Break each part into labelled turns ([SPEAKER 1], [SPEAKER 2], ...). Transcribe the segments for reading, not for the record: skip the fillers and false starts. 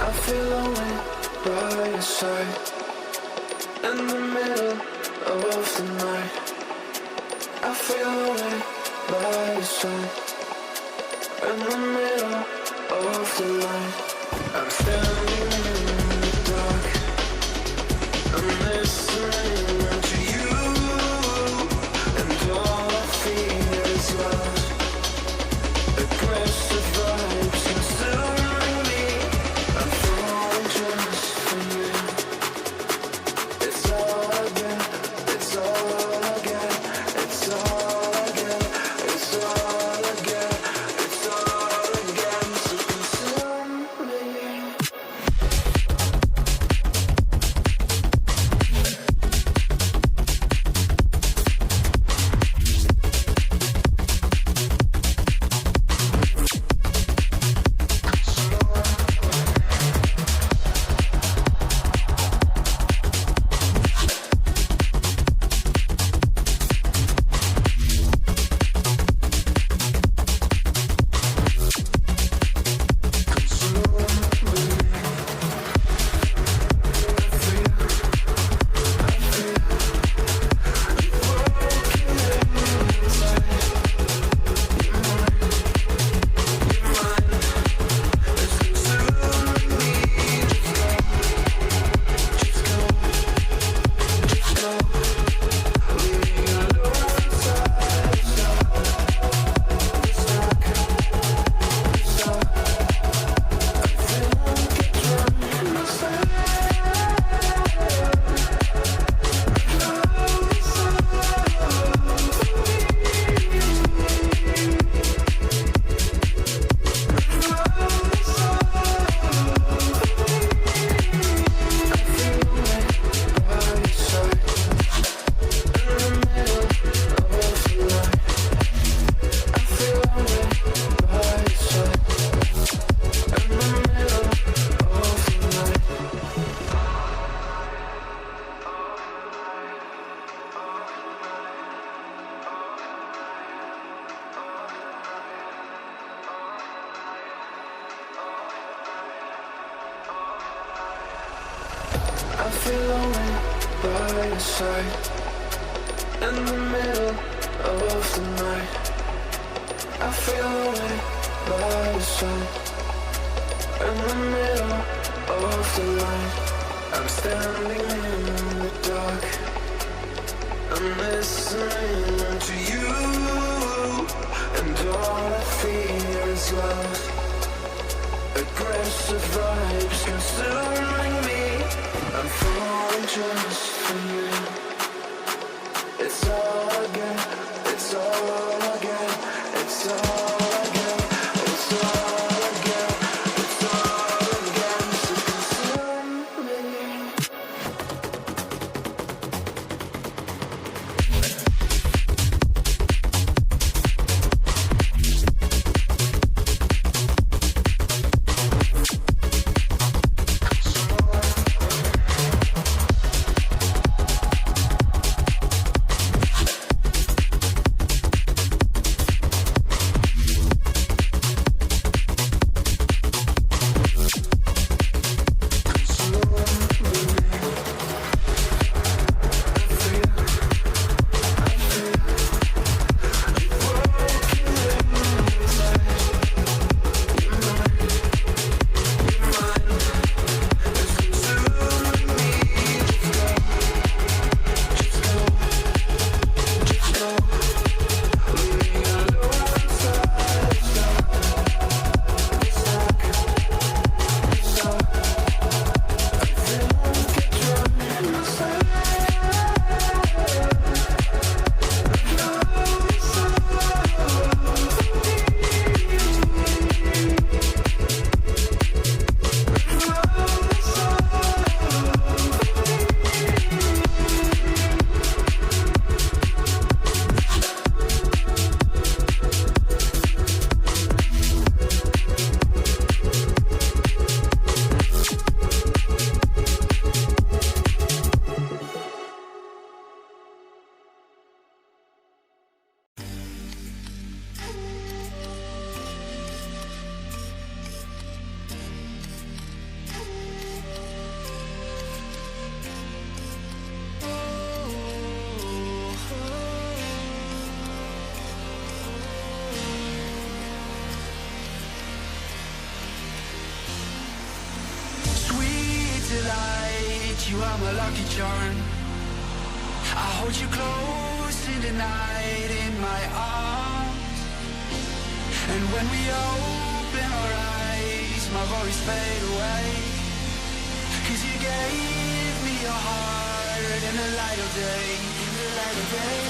[SPEAKER 1] I feel lonely by your side. In the middle of the night, I feel lonely by your side. In the middle of the night, I'm standing in the dark. I'm listening to you, and all I feel is love. Aggressive vibes consuming me. I'm falling just for you. It's all I get, it's all I get, it's all I get, it's all I get, it's all I get. So consume me. I feel lonely by your side. In the middle of the night, I feel lonely by your side. In the middle of the light, I'm standing in the dark. I'm listening to you, and all I feel is love. Aggressive vibes consuming me. I'm falling just for you. It's all I get, it's all I get, it's all I get, it's all I get, it's all I get. So consume me. you are my lucky charm. I hold you close in the night in my arms. And when we open our eyes, my worries fade away. 'Cause you gave me your heart in the light of day, in the light of day.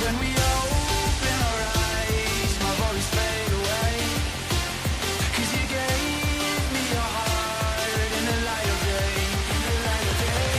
[SPEAKER 1] When we open our eyes, my worries fade away. 'Cause you gave me your heart in the light of day, in the light of day.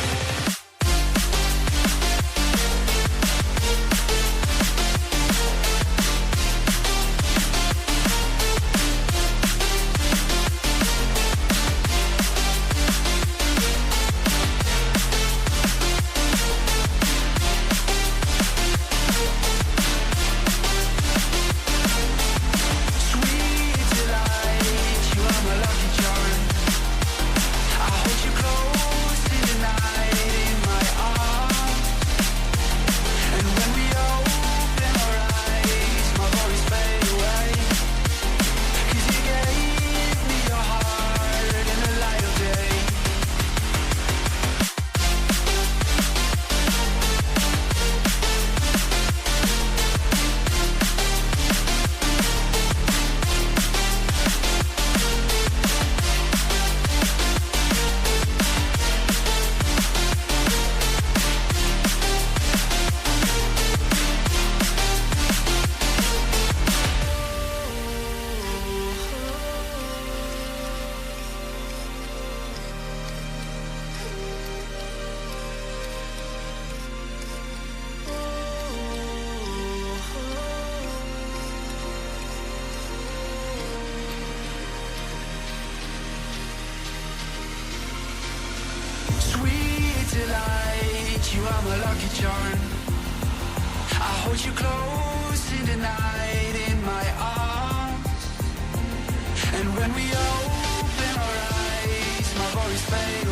[SPEAKER 1] You are my lucky charm. I hold you close in the night in my arms. And when we open our eyes, my worries fade